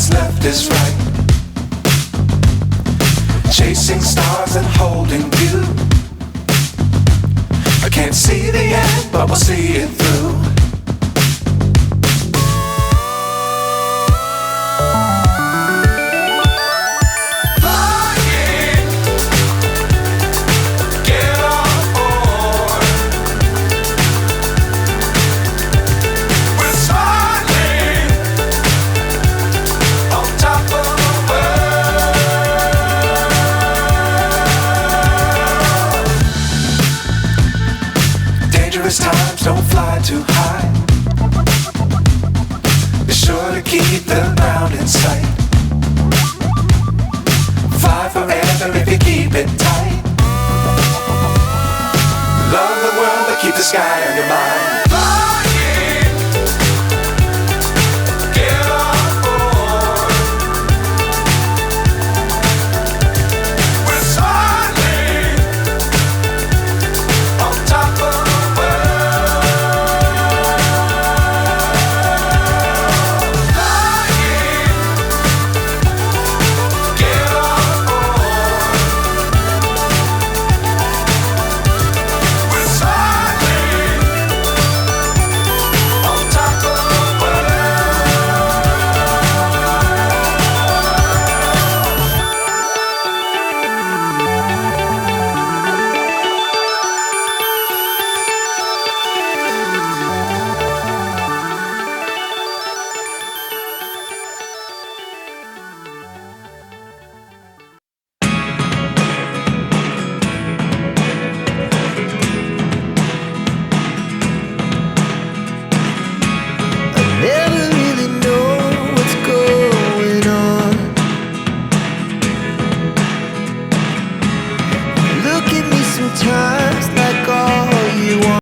what's left is right. Chasing stars and holding you. I can't see the end, but we'll see it through. Times don't fly too high. Be sure to keep the ground in sight. Fly forever if you keep it tight. Love the world but keep the sky on your mind.